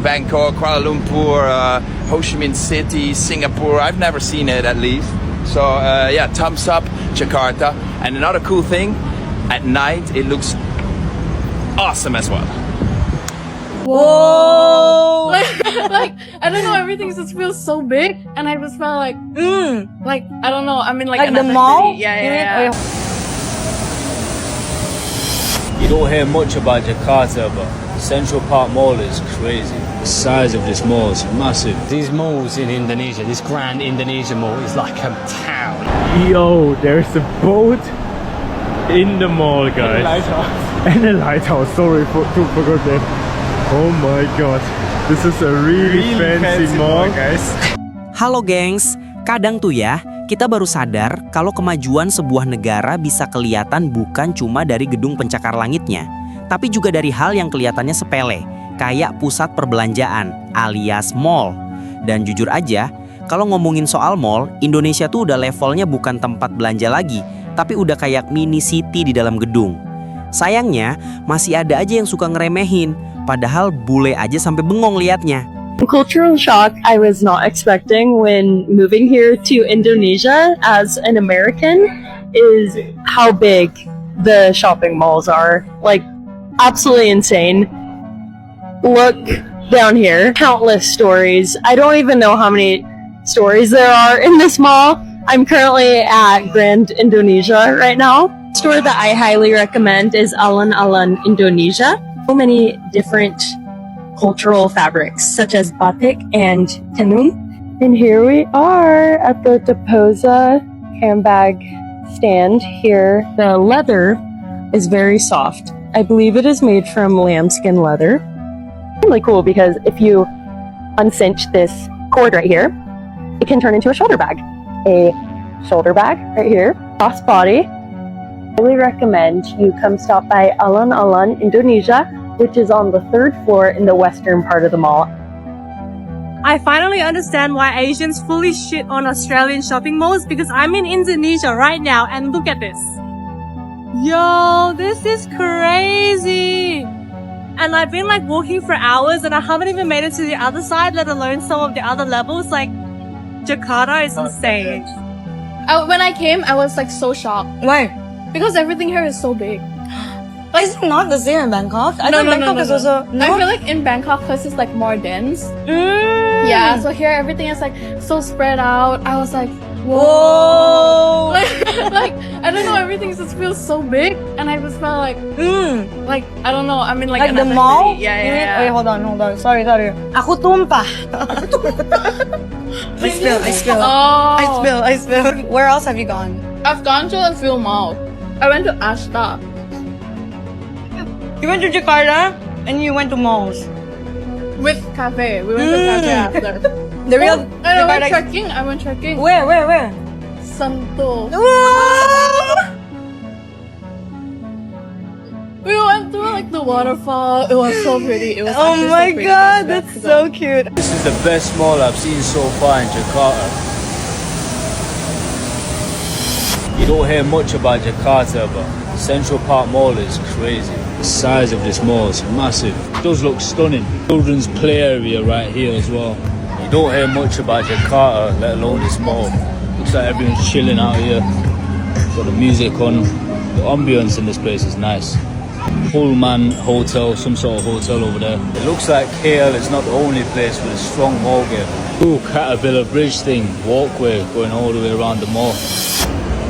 Bangkok, Kuala Lumpur, Ho Chi Minh City, Singapore. I've never seen it at least. So yeah, thumbs up Jakarta. And another cool thing, at night it looks awesome as well. Whoa! like I don't know, everything just feels so big, and I just felt like like I don't know. I mean, like the mall. City. Yeah. You don't hear much about Jakarta, but Central Park Mall is crazy. The size of this mall is massive. These malls in Indonesia, this grand Indonesian mall is like a town. Yo, there's a boat in the mall, guys. And a lighthouse. Sorry for forgot that. Oh my god, this is a really fancy mall, guys. Halo gengs, kadang tuh ya, kita baru sadar kalau kemajuan sebuah negara bisa kelihatan bukan cuma dari gedung pencakar langitnya, tapi juga dari hal yang kelihatannya sepele, kayak pusat perbelanjaan alias mall. Dan jujur aja, kalau ngomongin soal mall, Indonesia tuh udah levelnya bukan tempat belanja lagi, tapi udah kayak mini city di dalam gedung. Sayangnya, masih ada aja yang suka ngeremehin, padahal bule aja sampai bengong liatnya. Cultural shock I was not expecting when moving here to Indonesia as an American is how big the shopping malls are. Like, absolutely insane. Look down here, countless stories. I don't even know how many stories there are in this mall. I'm currently at Grand Indonesia right now. Store that I highly recommend is Alun-Alun Indonesia. So many different cultural fabrics such as batik and tenun. And here we are at the Deposa handbag stand here. The leather is very soft. I believe it is made from lambskin leather. Really cool because if you uncinch this cord right here, it can turn into a shoulder bag. A shoulder bag right here, crossbody. I highly recommend you come stop by Alun-Alun Indonesia, which is on the 3rd floor in the western part of the mall. I finally understand why Asians fully shit on Australian shopping malls because I'm in Indonesia right now and look at this. Yo, this is crazy. And I've been like walking for hours and I haven't even made it to the other side, let alone some of the other levels. Like, Jakarta is insane. When I came, I was like so shocked. Why? Because everything here is so big. But is it not the same in Bangkok? I thought Bangkok is also... I feel like in Bangkok, because it's like more dense. Yeah, so here everything is like so spread out. I was like, whoa! like, I don't know, everything just feels so big. And I just felt like, like, I don't know, I mean like the mall? City. Yeah. Wait, hold on. Sorry. Aku tumpah. I spill. Oh. I spill. Where else have you gone? I've gone to a few malls. I went to Ashta. You went to Jakarta and you went to malls. With cafe. We went to cafe after. The real I went Jakarta. trekking. I went trekking. Where? Santo. We went through like the waterfall. It was so pretty. It was Oh actually my so pretty. god, that's so cute. This is the best mall I've seen so far in Jakarta. You don't hear much about Jakarta, but Central Park Mall is crazy. The size of this mall is massive. It does look stunning. Children's play area right here as well. You don't hear much about Jakarta, let alone this mall. Looks like everyone's chilling out here. Got the music on. The ambience in this place is nice. Pullman Hotel, some sort of hotel over there. It looks like KL is not the only place with a strong mall game. Ooh, Caterpillar Bridge thing, walkway going all the way around the mall.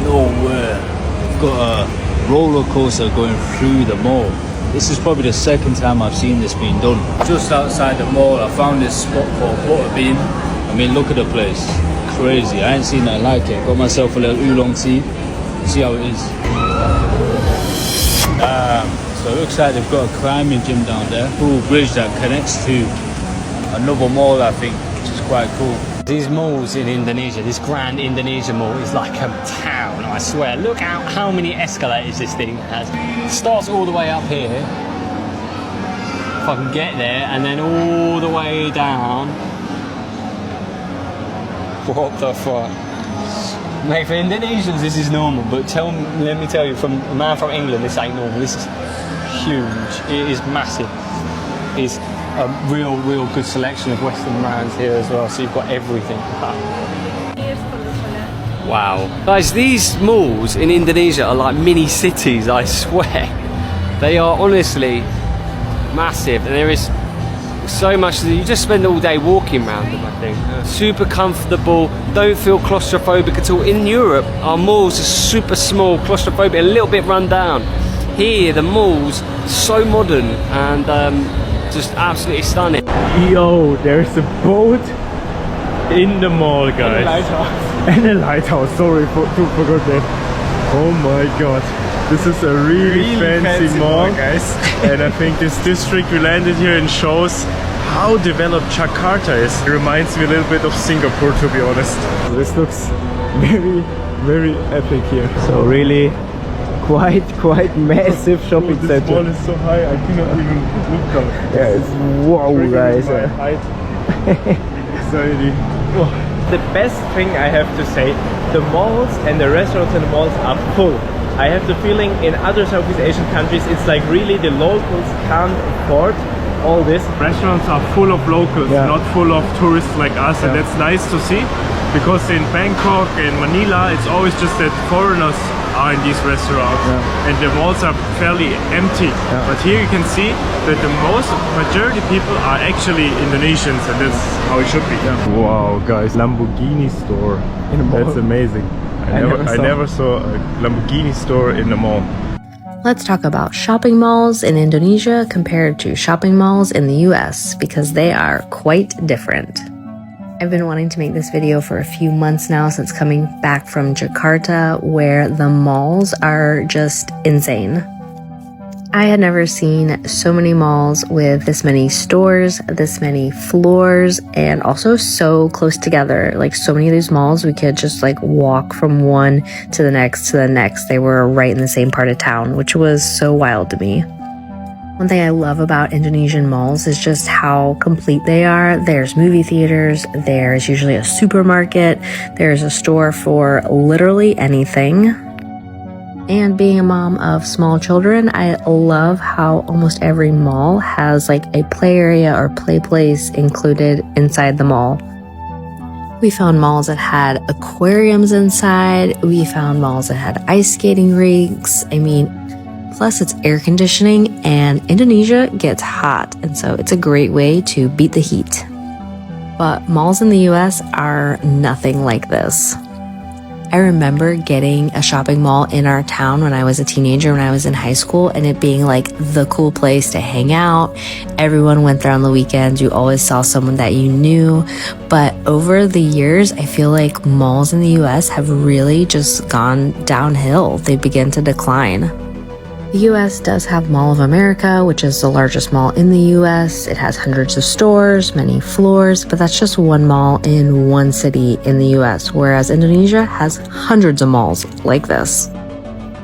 No way. We've got a roller coaster going through the mall. This is probably the second time I've seen this being done. Just outside the mall, I found this spot called Butterbean. I mean, look at the place. Crazy. I ain't seen nothing like it. Got myself a little oolong tea. See how it is. So it looks like they've got a climbing gym down there. Cool bridge that connects to another mall, I think, which is quite cool. These malls in Indonesia, this grand Indonesian mall is like a town, I swear. Look out how many escalators this thing has. It starts all the way up here. If I can get there, and then all the way down. What the fuck? Mate, for Indonesians this is normal, but let me tell you, from a man from England, this ain't normal. This is huge. It is massive. It's a real good selection of Western brands here as well. So you've got everything. Wow. Guys, these malls in Indonesia are like mini cities, I swear. They are honestly massive, and there is so much. You just spend all day walking around them, I think. Super comfortable, don't feel claustrophobic at all. In Europe, our malls are super small, claustrophobic, a little bit run down. Here, the malls, so modern and just absolutely stunning. Yo, there's a boat in the mall, guys. And a lighthouse. Sorry to forget that. Oh my god. This is a really fancy mall, guys. And I think this district we landed here and shows how developed Jakarta is. It reminds me a little bit of Singapore, to be honest. This looks very epic here. So really quite massive shopping center. This mall is so high I cannot even look up. Yeah, it's wow, guys. Anxiety. The best thing I have to say, the malls and the restaurants in the malls are full. I have the feeling in other Southeast Asian countries it's like really the locals can't afford all this. Restaurants are full of locals, not full of tourists like us, and that's nice to see, because in Bangkok and Manila it's always just that foreigners are in these restaurants and the malls are fairly empty. But here you can see that the majority people are actually Indonesians, and that's how it should be. Wow, guys, Lamborghini store. That's amazing. I never saw a Lamborghini store in the mall. Let's talk about shopping malls in Indonesia compared to shopping malls in the US, because they are quite different. I've been wanting to make this video for a few months now, since coming back from Jakarta, where the malls are just insane. I had never seen so many malls with this many stores, this many floors, and also so close together. Like, so many of these malls, we could just like walk from one to the next to the next. They were right in the same part of town, which was so wild to me. One thing I love about Indonesian malls is just how complete they are. There's movie theaters, there's usually a supermarket, there's a store for literally anything. And being a mom of small children, I love how almost every mall has like a play area or play place included inside the mall. We found malls that had aquariums inside. We found malls that had ice skating rinks. I mean, plus it's air conditioning, and Indonesia gets hot, and so it's a great way to beat the heat. But malls in the US are nothing like this. I remember getting a shopping mall in our town when I was a teenager, when I was in high school, and it being like the cool place to hang out. Everyone went there on the weekends. You always saw someone that you knew. But over the years, I feel like malls in the US have really just gone downhill. They begin to decline. The US does have Mall of America, which is the largest mall in the US. It has hundreds of stores, many floors, but that's just one mall in one city in the US, whereas Indonesia has hundreds of malls like this.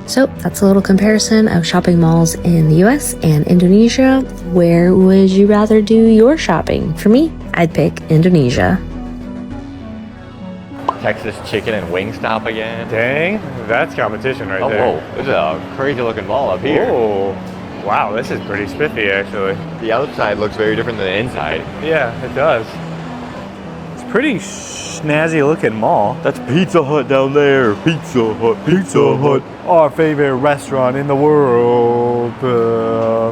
So that's a little comparison of shopping malls in the US and Indonesia. Where would you rather do your shopping? For me, I'd pick Indonesia. Texas Chicken and Wingstop again. Dang, that's competition right there. Whoa, this is a crazy looking mall up here. Oh, wow, this is pretty spiffy actually. The outside looks very different than the inside. Yeah, it does. It's pretty snazzy looking mall. That's Pizza Hut down there. Pizza Hut, Pizza Hut. Our favorite restaurant in the world.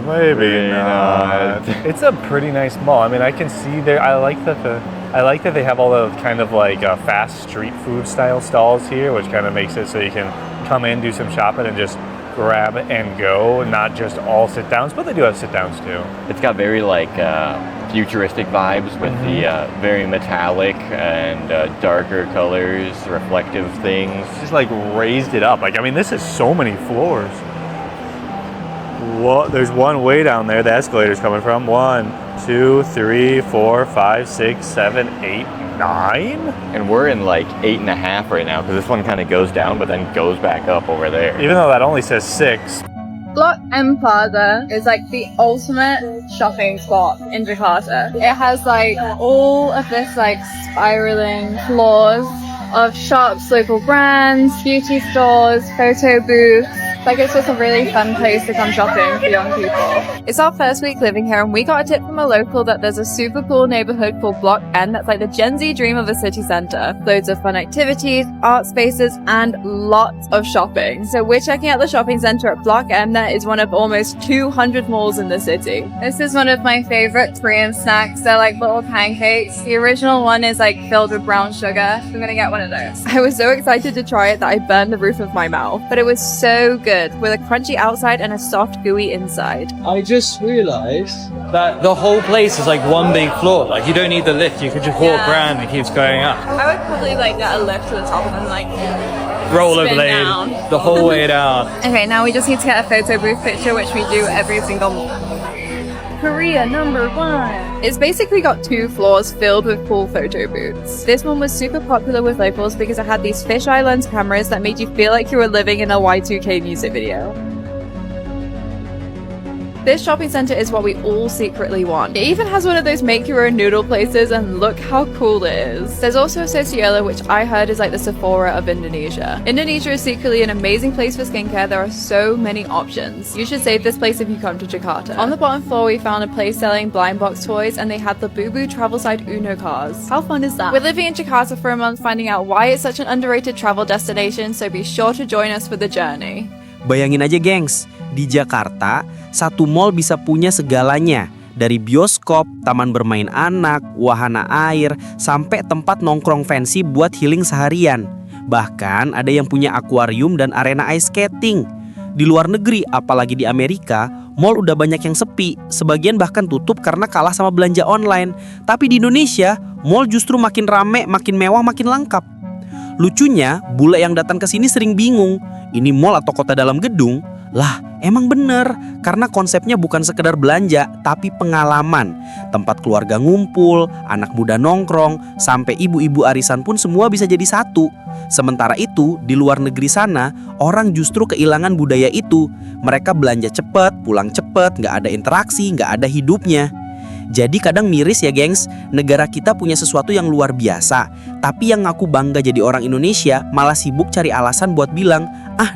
Maybe not. It's a pretty nice mall. I mean, I can see there. I like that they have all the kind of like fast street food style stalls here, which kind of makes it so you can come in, do some shopping, and just grab and go, not just all sit downs, but they do have sit downs too. It's got very like futuristic vibes with the very metallic and darker colors, reflective things. Just like raised it up. Like, I mean, this is so many floors. What? There's one way down there the escalator's coming from. 1, 2, 3, 4, 5, 6, 7, 8, 9. And we're in like 8.5 right now, because this one kind of goes down but then goes back up over there. Even though that only says 6. Block M Plaza is like the ultimate shopping spot in Jakarta. It has like all of this like spiraling floors of shops, local brands, beauty stores, photo booths. Like it's just a really fun place to come shopping for young people. It's our first week living here and we got a tip from a local that there's a super cool neighborhood called Block N that's like the Gen Z dream of a city center. Loads of fun activities, art spaces, and lots of shopping. So we're checking out the shopping center at Block N that is one of almost 200 malls in the city. This is one of my favorite Korean snacks. They're like little pancakes. The original one is like filled with brown sugar. I'm gonna get one of those. I was so excited to try it that I burned the roof of my mouth, but it was so good with a crunchy outside and a soft gooey inside. I just realised that the whole place is like one big floor. Like you don't need the lift, you could just walk around and it keeps going up. I would probably like get a lift to the top and then like Rollerblade the whole way down. Okay, now we just need to get a photo booth picture, which we do every single month. Korea #1. It's basically got 2 floors filled with cool photo booths. This one was super popular with locals because it had these fisheye lens cameras that made you feel like you were living in a Y2K music video. This shopping center is what we all secretly want. It even has one of those make your own noodle places and look how cool it is. There's also a Sociola, which I heard is like the Sephora of Indonesia. Indonesia is secretly an amazing place for skincare. There are so many options. You should save this place if you come to Jakarta. On the bottom floor we found a place selling blind box toys and they had the Boo Boo travel side Uno cars. How fun is that? We're living in Jakarta for a month finding out why it's such an underrated travel destination, so be sure to join us for the journey. Bayangin aja gengs, di Jakarta, satu mall bisa punya segalanya. Dari bioskop, taman bermain anak, wahana air, sampai tempat nongkrong fancy buat healing seharian. Bahkan ada yang punya akuarium dan arena ice skating. Di luar negeri, apalagi di Amerika, mall udah banyak yang sepi. Sebagian bahkan tutup karena kalah sama belanja online. Tapi di Indonesia, mall justru makin rame, makin mewah, makin lengkap. Lucunya, bule yang datang ke sini sering bingung. Ini mall atau kota dalam gedung? Lah, emang bener. Karena konsepnya bukan sekedar belanja, tapi pengalaman. Tempat keluarga ngumpul, anak muda nongkrong, sampai ibu-ibu arisan pun semua bisa jadi satu. Sementara itu, di luar negeri sana, orang justru kehilangan budaya itu. Mereka belanja cepet, pulang cepet, nggak ada interaksi, nggak ada hidupnya. Jadi kadang miris ya gengs, negara kita punya sesuatu yang luar biasa, tapi yang ngaku bangga jadi orang Indonesia malah sibuk cari alasan buat bilang,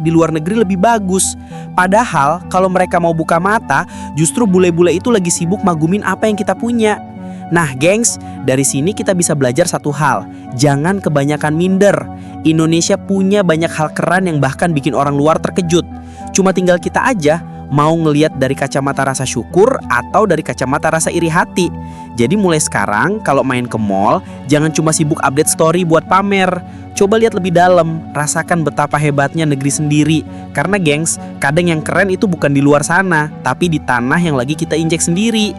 di luar negeri lebih bagus. Padahal kalau mereka mau buka mata, justru bule-bule itu lagi sibuk magumin apa yang kita punya. Nah gengs, dari sini kita bisa belajar satu hal, jangan kebanyakan minder. Indonesia punya banyak hal keren yang bahkan bikin orang luar terkejut. Cuma tinggal kita aja mau ngelihat dari kacamata rasa syukur atau dari kacamata rasa iri hati. Jadi mulai sekarang kalau main ke mall, jangan cuma sibuk update story buat pamer. Coba lihat lebih dalam, rasakan betapa hebatnya negeri sendiri. Karena gengs, kadang yang keren itu bukan di luar sana, tapi di tanah yang lagi kita injek sendiri.